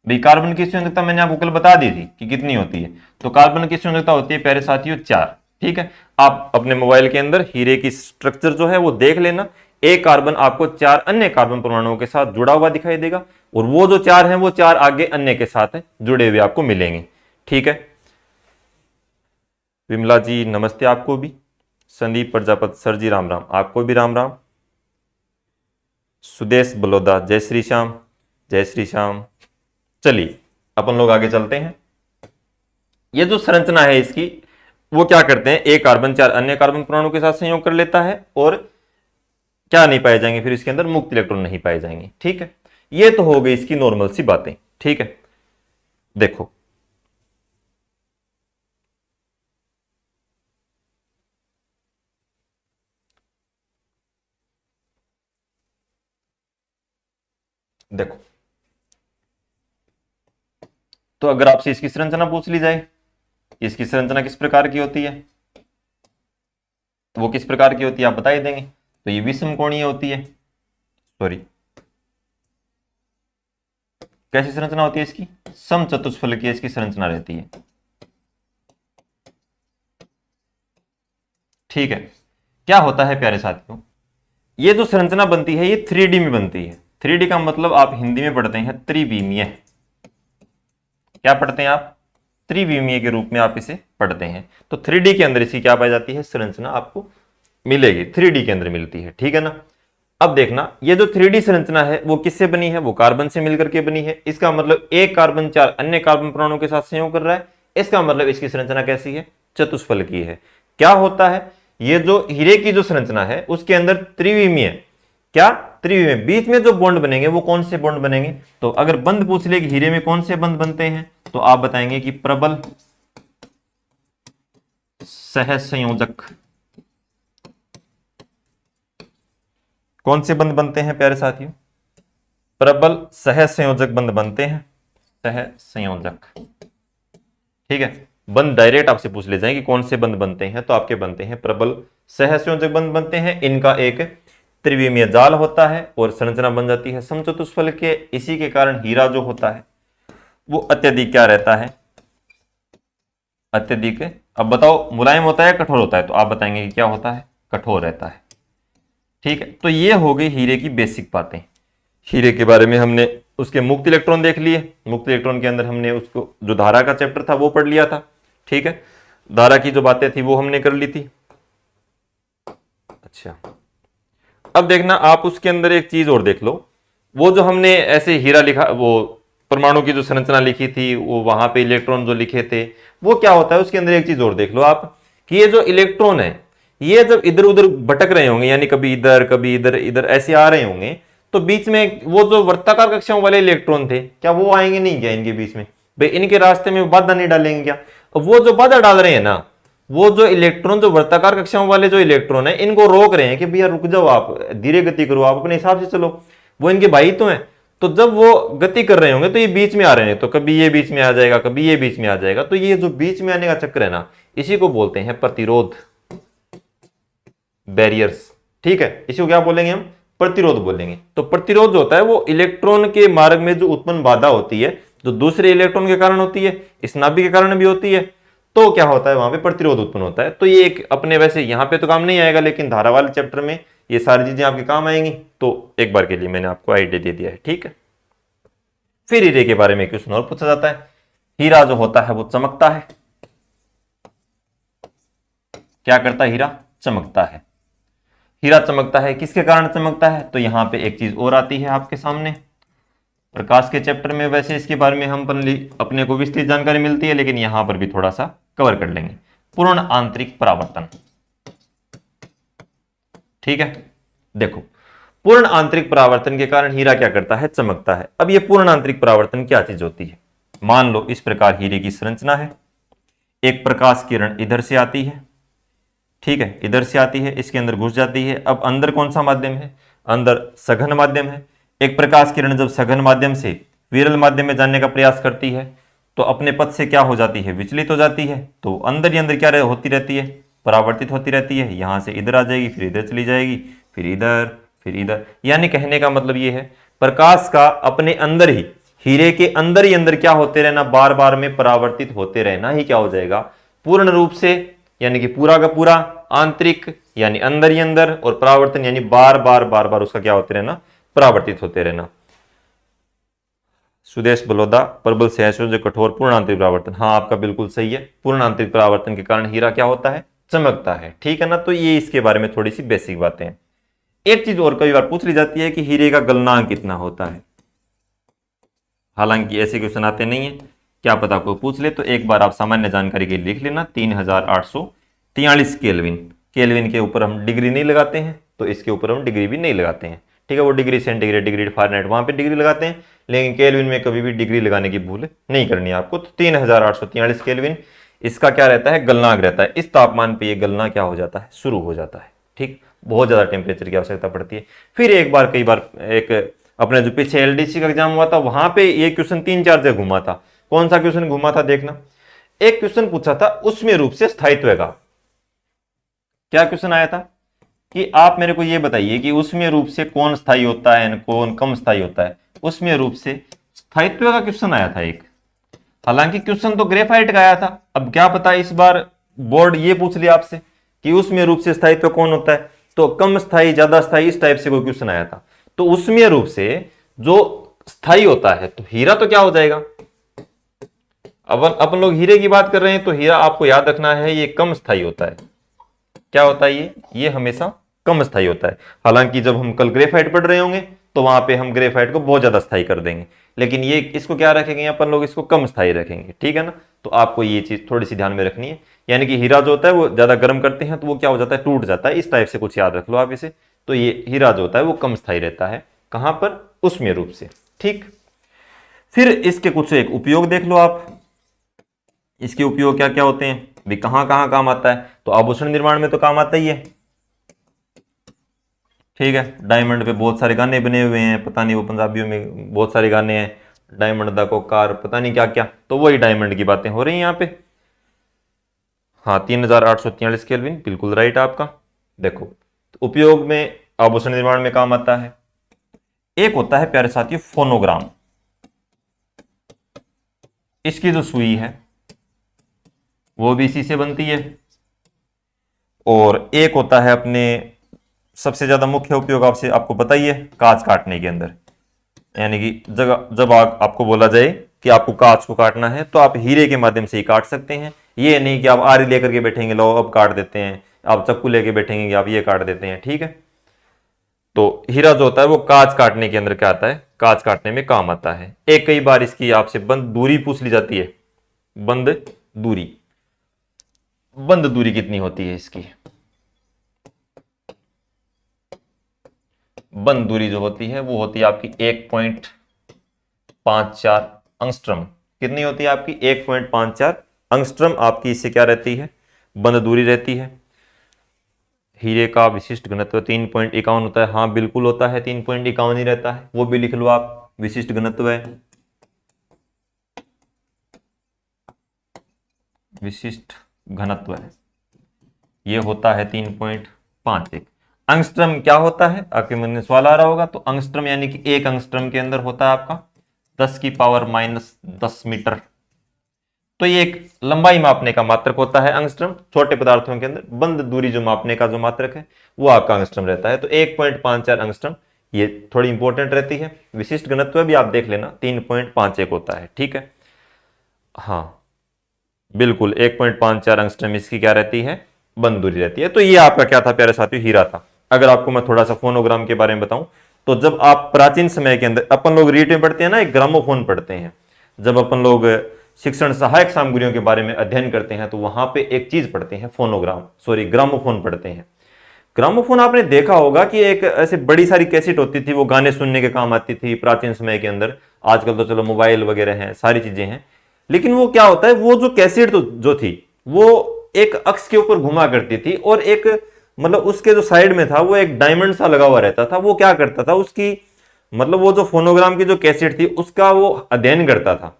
भाई कार्बन की संयोजकता मैंने आपको कल बता दी थी कि कितनी होती है। तो कार्बन की संयोजकता होती है प्यारे साथियों 4। ठीक है, आप अपने मोबाइल के अंदर हीरे की स्ट्रक्चर जो है वो देख लेना। एक कार्बन आपको 4 अन्य कार्बन परमाणुओं के साथ जुड़ा हुआ दिखाई देगा, और वो जो 4 हैं वो 4 आगे अन्य के साथ जुड़े हुए आपको मिलेंगे। ठीक है, विमला जी नमस्ते आपको भी। संदीप प्रजापति सर जी राम राम, आपको भी राम राम। सुदेश बलोदा जय श्री श्याम, जय श्री श्याम। चलिए अपन लोग आगे चलते हैं। ये जो संरचना है इसकी, वो क्या करते हैं, एक कार्बन 4 अन्य कार्बन परमाणु के साथ संयोग कर लेता है, और क्या नहीं पाए जाएंगे, फिर इसके अंदर मुक्त इलेक्ट्रॉन नहीं पाए जाएंगे। ठीक है, ये तो हो गई इसकी नॉर्मल सी बातें। ठीक है, देखो देखो, तो अगर आपसे इसकी संरचना पूछ ली जाए, इसकी संरचना किस प्रकार की होती है, वो किस प्रकार की होती है आप बता ही देंगे। तो ये विषम कोणीय होती है, सॉरी, कैसी संरचना होती है इसकी, समचतुष्फलकीय इसकी संरचना रहती है। ठीक है, क्या होता है प्यारे साथियों, ये जो संरचना बनती है ये 3D में बनती है। 3D का मतलब आप हिंदी में पढ़ते हैं त्रिविमीय। क्या पढ़ते हैं आप, त्रिविमीय के रूप में आप इसे पढ़ते हैं। तो 3D के अंदर इसकी क्या पाई जाती है, संरचना आपको मिलेगी, 3D के अंदर मिलती है। ठीक है ना। अब देखना, ये जो 3D संरचना है वो किससे बनी है, वो कार्बन से मिलकर के बनी है। इसका मतलब एक कार्बन 4 अन्य कार्बन परमाणु के साथ संयोग कर रहा है। इसका मतलब इसकी संरचना कैसी है, चतुष्फलकीय है। क्या होता है, ये जो हीरे की जो संरचना है उसके अंदर त्रिविमीय, क्या त्रिविमीय, बीच में जो बॉन्ड बनेंगे वो कौन से बॉन्ड बनेंगे। तो अगर बंध पूछ ले कि हीरे में कौन से बंध बनते हैं, तो आप बताएंगे कि प्रबल सहसंयोजक। कौन से बंध बनते हैं प्यारे साथियों, प्रबल सहसंयोजक बंध बनते हैं, सहसंयोजक। ठीक है, बंध डायरेक्ट आपसे पूछ ले जाए कि कौन से बंध बनते हैं, तो आपके बनते हैं प्रबल सहसंयोजक बंध बनते हैं। इनका एक त्रिविमीय जाल होता है और संरचना बन जाती है समचतुष्फलकीय। इसी के कारण हीरा जो होता है वो अत्यधिक क्या रहता है, अत्यधिक, अब बताओ मुलायम होता है कठोर होता है, तो आप बताएंगे कि क्या होता है, कठोर रहता है। ठीक है, तो ये हो गई हीरे की बेसिक बातें। हीरे के बारे में हमने उसके मुक्त इलेक्ट्रॉन देख लिए, मुक्त इलेक्ट्रॉन के अंदर हमने उसको जो धारा का चैप्टर था वो पढ़ लिया था। ठीक है, धारा की जो बातें थी वो हमने कर ली थी। अच्छा, अब देखना आप उसके अंदर एक चीज और देख लो, वो जो हमने ऐसे हीरा लिखा, वो परमाणु की जो संरचना लिखी थी, वो वहां पे इलेक्ट्रॉन जो लिखे थे, वो क्या होता है उसके अंदर एक चीज और देख लो आप, कि ये जो इलेक्ट्रॉन है ये जब इधर उधर भटक रहे होंगे, यानी कभी इधर कभी इधर इधर ऐसे आ रहे होंगे, तो बीच में वो जो वर्ताकार कक्षाओं वाले इलेक्ट्रॉन थे, क्या वो आएंगे नहीं क्या इनके बीच में, भाई इनके रास्ते में बाधा नहीं डालेंगे क्या। अब वो जो बाधा डाल रहे हैं ना, वो जो इलेक्ट्रॉन, जो वर्ताकार कक्षाओं वाले जो इलेक्ट्रॉन है, इनको रोक रहे हैं कि भैया रुक जाओ, आप धीरे गति करो, आप अपने हिसाब से चलो, वो इनके भाई तो हैं। तो जब वो गति कर रहे होंगे तो ये बीच में आ रहे हैं, तो कभी ये बीच में आ जाएगा, कभी ये बीच में आ जाएगा। तो ये जो बीच में आने का चक्कर है ना, इसी को बोलते हैं प्रतिरोध, बैरियर्स। ठीक है, इसी को क्या बोलेंगे हम, प्रतिरोध बोलेंगे। तो प्रतिरोध जो होता है वो इलेक्ट्रॉन के मार्ग में जो उत्पन्न बाधा होती है, जो दूसरे इलेक्ट्रॉन के कारण होती है, इस नाभिक के कारण भी होती है, तो क्या होता है वहां पे प्रतिरोध उत्पन्न होता है। तो ये एक अपने, वैसे यहां पे तो काम नहीं आएगा, लेकिन धारा वाले चैप्टर में ये सारी चीजें आपके काम आएंगी। तो एक बार के लिए मैंने आपको आइडिया दे दिया है। ठीक है, फिर हीरे के बारे में क्वेश्चन और पूछा जाता है। हीरा जो होता है वो चमकता है, क्या करता है, हीरा चमकता है। हीरा चमकता है, किसके कारण चमकता है, तो यहां पे एक चीज और आती है आपके सामने, प्रकाश के चैप्टर में वैसे इसके बारे में हम अपने को विस्तृत जानकारी मिलती है, लेकिन यहां पर भी थोड़ा सा कवर कर लेंगे। पूर्ण आंतरिक परावर्तन। ठीक है, देखो, पूर्ण आंतरिक परावर्तन के कारण हीरा क्या करता है, चमकता है। अब ये पूर्ण आंतरिक परावर्तन क्या चीज होती है, मान लो इस प्रकार हीरे की संरचना है, एक प्रकाश किरण इधर से आती है, ठीक है, इधर से आती है, इसके अंदर घुस जाती है। अब अंदर कौन सा माध्यम है, अंदर सघन माध्यम है। एक प्रकाश किरण जब सघन माध्यम से विरल माध्यम में जाने का प्रयास करती है, तो अपने पथ से क्या हो जाती है, विचलित हो जाती है। तो अंदर ही अंदर क्या होती रहती है, परावर्तित होती रहती है। यहां से इधर आ जाएगी, फिर इधर चली जाएगी, फिर इधर, फिर इधर। यानी कहने का मतलब ये है, प्रकाश का अपने अंदर ही, हीरे के अंदर ही अंदर क्या होते रहना, बार बार में परावर्तित होते रहना ही क्या हो जाएगा, पूर्ण रूप से, यानी कि पूरा का पूरा आंतरिक, यानी अंदर ही अंदर, और परावर्तन यानी बार बार बार बार उसका क्या होते रहना, परावर्तित होते रहना। सुदेश बलोदा, प्रबल सहसंयोजक कठोर पूर्ण आंतरिक परावर्तन। हाँ, आपका बिल्कुल सही है, पूर्ण आंतरिक परावर्तन के कारण हीरा क्या होता है, चमकता है। ठीक है ना, तो ये इसके बारे में थोड़ी सी बेसिक बातें हैं। एक चीज और कई बार पूछ ली जाती है कि हीरे का गलनांक कितना होता है। हालांकि ऐसे क्वेश्चन आते नहीं है, क्या पता आपको पूछ ले, तो एक बार आप सामान्य जानकारी के लिए लिख लेना 3843 केल्विन। केल्विन के ऊपर हम डिग्री नहीं लगाते हैं, तो इसके ऊपर हम डिग्री भी नहीं लगाते हैं। ठीक है, वो डिग्री सेंटीग्रेड, डिग्री फारेनहाइट, वहां पे डिग्री लगाते हैं, लेकिन केल्विन में कभी भी डिग्री लगाने की भूल नहीं करनी है आपको। तो 3843 केल्विन इसका क्या रहता है, गलनांक रहता है। इस तापमान पे ये गलना क्या हो जाता है, शुरू हो जाता है। ठीक, बहुत ज्यादा टेम्परेचर की आवश्यकता पड़ती है। फिर एक बार, कई बार एक अपने जो पीछे एलडीसी का एग्जाम हुआ था वहां पे ये क्वेश्चन 3-4 जगह घुमा था। कौन सा क्वेश्चन घुमा था देखना। एक क्वेश्चन पूछा था उष्मीय रूप से स्थायित्व का। क्या क्वेश्चन आया था कि आप मेरे को ये बताइए कि उष्मीय रूप से कौन स्थायी होता है, कौन कम स्थायी होता है। उष्मीय रूप से स्थायित्व का क्वेश्चन आया था एक। हालांकि क्वेश्चन तो ग्रेफाइट का आया था। अब क्या पता इस बार बोर्ड ये पूछ लिया आपसे कि उष्मीय रूप से स्थायित्व कौन होता है, तो कम स्थायी, ज्यादा स्थायी, इस टाइप से कोई क्वेश्चन आया था। तो उष्मीय रूप से जो स्थायी होता है तो हीरा तो क्या हो जाएगा। अब अपन लोग हीरे की बात कर रहे हैं तो हीरा आपको याद रखना है ये कम स्थायी होता है। क्या होता है ये हमेशा कम स्थायी होता है। हालांकि जब हम कल ग्रेफाइट पढ़ रहे होंगे तो वहां पे हम ग्रेफाइट को बहुत ज्यादा स्थायी कर देंगे, लेकिन ये इसको क्या रखेंगे अपन लोग, इसको कम स्थायी रखेंगे। ठीक है ना। तो आपको ये चीज थोड़ी सी ध्यान में रखनी है। यानी कि हीरा जो होता है वो ज्यादा गर्म करते हैं तो वो क्या हो जाता है, टूट जाता है। इस टाइप से कुछ याद रख लो आप इसे। तो ये हीरा जो होता है वो कम स्थायी रहता है। कहां पर, उष्मीय रूप से। ठीक। फिर इसके कुछ एक उपयोग देख लो आप। इसके उपयोग क्या क्या होते हैं भी, कहां कहां काम आता है। तो आभूषण निर्माण में तो काम आता ही है। ठीक है। डायमंड पे बहुत सारे गाने बने हुए हैं, पता नहीं वो पंजाबियों में बहुत सारे गाने हैं, डायमंड दा कोकार, पता नहीं क्या क्या। तो वही डायमंड की बातें हो रही हैं यहाँ पे। हाँ, 3843 केल्विन, बिल्कुल राइट आपका। देखो तो उपयोग में आभूषण निर्माण में काम आता है। एक होता है प्यारे साथियों फोनोग्राम। इसकी जो सुई है वो भी इसी से बनती है। और एक होता है अपने सबसे ज्यादा मुख्य उपयोग आपको पता ही है, कांच काटने के अंदर। यानी कि जब आपको बोला जाए कि आपको कांच को काटना है तो आप हीरे के माध्यम से ही काट सकते हैं। ये नहीं कि आप आरी लेकर के बैठेंगे, लो अब काट देते हैं, आप चाकू लेके बैठेंगे कि आप ये काट देते हैं। ठीक है। तो हीरा जो होता है वो कांच काटने के अंदर क्या आता है, कांच काटने में काम आता है। एक कई बार इसकी आपसे बंद दूरी पूछ ली जाती है। बंद दूरी, बंद दूरी कितनी होती है इसकी। बंद दूरी जो होती है वो होती है आपकी 1.54 अंगस्ट्रम। कितनी होती है आपकी, 1.54 अंगस्ट्रम आपकी इससे क्या रहती है, बंद दूरी रहती है। हीरे का विशिष्ट घनत्व 3.51 होता है। हाँ बिल्कुल होता है, 3.51 ही रहता है, वो भी लिख लो आप, विशिष्ट घनत्व है। विशिष्ट घनत्व है ये होता है 3.51। अंगस्ट्रम क्या होता है, आपके मन में सवाल आ रहा होगा। तो अंगस्ट्रम यानी कि एक अंगस्ट्रम के अंदर होता है आपका 10⁻⁻10 मीटर। तो ये एक लंबाई मापने का मात्रक होता है अंगस्ट्रम। छोटे पदार्थों के अंदर बंद दूरी जो मापने का जो मात्रक है वो आपका अंगस्ट्रम रहता है। तो 1.54 अंगस्ट्रम ये थोड़ी इंपॉर्टेंट रहती है। विशिष्ट घनत्व भी आप देख लेना 3.51 होता है। ठीक है। हाँ बिल्कुल 1.54 अंगस्ट्रम इसकी क्या रहती है, बंद दूरी रहती है। तो ये आपका क्या था प्यारे साथियों, हीरा था। अगर आपको मैं थोड़ा सा फोनोग्राम के बारे में बताऊं तो जब आप प्राचीन समय के अंदर अपन लोग रीट में पढ़ते हैं ना, एक ग्रामोफोन पढ़ते हैं। जब अपन लोग शिक्षण सहायक सामग्रियों के बारे में अध्ययन करते हैं तो वहां पे एक चीज पढ़ते हैं, ग्रामोफोन पढ़ते हैं। ग्रामोफोन आपने देखा होगा कि एक ऐसे बड़ी सारी कैसेट होती थी, वो गाने सुनने के काम आती थी प्राचीन समय के अंदर। आजकल तो चलो मोबाइल वगैरह हैं, सारी चीजें हैं, लेकिन वो क्या होता है, वो जो कैसेट जो थी वो एक अक्ष के ऊपर घुमा करती थी और एक मतलब उसके जो साइड में था वो एक डायमंड सा लगा हुआ रहता था। वो क्या करता था, उसकी मतलब वो जो फोनोग्राम की जो कैसेट थी उसका वो अध्ययन करता था।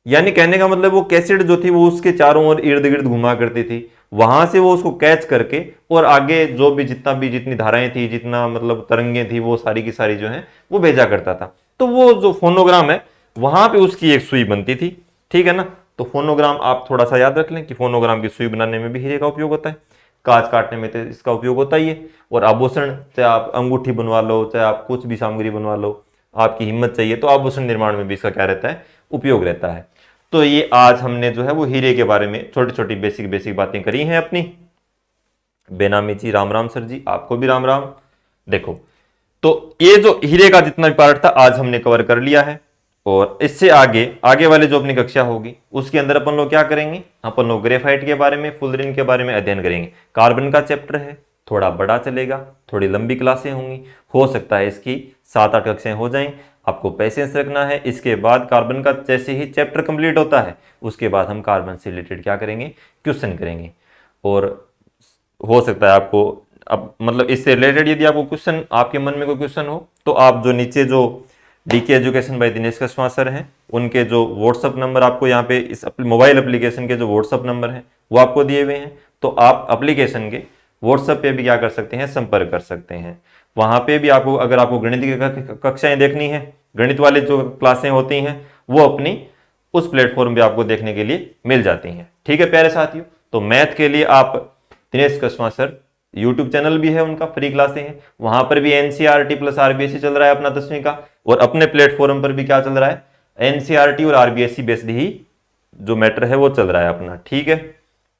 यानी कहने का मतलब वो कैसेट जो थी वो उसके चारों ओर इर्द गिर्द घुमा करती थी। वहां से वो उसको कैच करके और आगे जो भी जितनी धाराएं थी, जितना मतलब तरंगे थी, वो सारी की सारी जो है वो भेजा करता था। तो वो जो फोनोग्राम है वहां पे उसकी एक सुई बनती थी। ठीक है ना। तो फोनोग्राम आप थोड़ा सा याद रख लें कि फोनोग्राम की सुई बनाने में भी हीरे का उपयोग होता है, कांच काटने में तो इसका उपयोग होता ही है। और आभूषण, चाहे आप अंगूठी बनवा लो, चाहे आप कुछ भी सामग्री बनवा लो, आपकी हिम्मत चाहिए तो आभूषण निर्माण में भी इसका क्या रहता है, उपयोग रहता है। तो ये आज हमने जो है वो हीरे के बारे में छोटी छोटी बेसिक बातें करी हैं अपनी। बेनामी जी राम राम सर जी, आपको भी राम राम। देखो तो ये जो हीरे का जितना भी पार्ट था आज हमने कवर कर लिया है। और इससे आगे वाले जो अपनी कक्षा होगी उसके अंदर अपन लोग क्या करेंगे, अपन लोग ग्रेफाइट के बारे में, फुलरिन के बारे में अध्ययन करेंगे। कार्बन का चैप्टर है, थोड़ा बड़ा चलेगा, थोड़ी लंबी क्लासें होंगी, हो सकता है इसकी 7-8 कक्षाएं हो जाएं। आपको पेशेंस रखना है। इसके बाद कार्बन का जैसे ही चैप्टर कंप्लीट होता है उसके बाद हम कार्बन से रिलेटेड क्या करेंगे, क्वेश्चन करेंगे। और हो सकता है आपको अब मतलब इससे रिलेटेड यदि आपको क्वेश्चन, आपके मन में कोई क्वेश्चन हो, तो आप जो नीचे जो DK education by Dinesh Kushwaha sir हैं, उनके जो व्हाट्सअप नंबर आपको यहाँ पे इस मोबाइल एप्लीकेशन के जो व्हाट्सअप नंबर हैं वो आपको दिए हुए हैं, तो आप एप्लीकेशन के व्हाट्सएप पे भी क्या कर सकते हैं, संपर्क कर सकते हैं। वहां पे भी आपको, अगर आपको गणित की कक्षाएं देखनी है, गणित वाली जो क्लासें होती हैं, वो अपनी उस प्लेटफॉर्म पे आपको देखने के लिए मिल जाती हैं। ठीक है प्यारे साथियों, तो मैथ के लिए आप Dinesh Kushwaha sir YouTube channel भी है उनका, फ्री क्लासें हैं, वहां पर भी एनसीईआरटी प्लस आरबीएससी चल रहा है अपना 10वीं का, और अपने प्लेटफॉर्म पर भी क्या चल रहा है, एनसीईआरटी और आरबीएससी बेस्ड ही जो मैटर है वो चल रहा है अपना। ठीक है,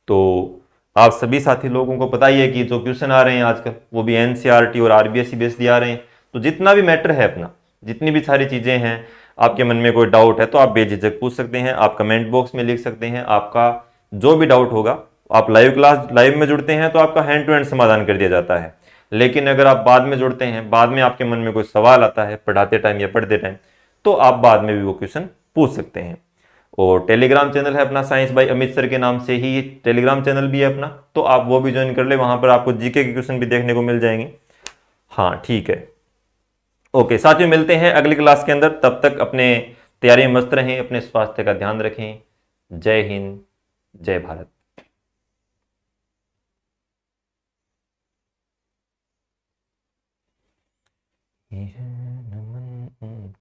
तो आप सभी साथी लोगों को पता ही है कि जो क्वेश्चन आ रहे हैं आजकल वो भी एनसीईआरटी और आरबीएससी बेस्ड ही आ रहे हैं। तो जितना भी मैटर है अपना, जितनी भी सारी चीजें हैं, आपके मन में कोई डाउट है तो आप बेझिझक पूछ सकते हैं, आप कमेंट बॉक्स में लिख सकते हैं, आपका जो भी डाउट होगा, आप लाइव क्लास लाइव में जुड़ते हैं तो आपका हैंड टू हैंड समाधान कर दिया जाता है। लेकिन अगर आप बाद में जुड़ते हैं, बाद में आपके मन में कोई सवाल आता है पढ़ाते टाइम या पढ़ते टाइम, तो आप बाद में भी वो क्वेश्चन पूछ सकते हैं। और टेलीग्राम चैनल है अपना साइंस बाय अमित सर के नाम से ही टेलीग्राम चैनल भी है अपना, तो आप वो भी ज्वाइन कर ले, वहां पर आपको जीके के क्वेश्चन भी देखने को मिल जाएंगे। हाँ ठीक है, ओके साथियों, मिलते हैं अगली क्लास के अंदर, तब तक अपने तैयारी में मस्त रहें, अपने स्वास्थ्य का ध्यान रखें। जय हिंद, जय भारत।